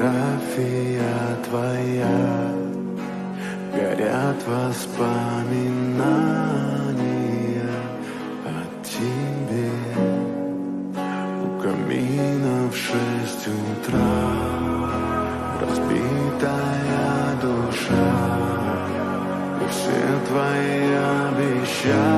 фотография твоя, горят воспоминания о тебе. У камина в 6 утра разбитая душа, и все твои обещания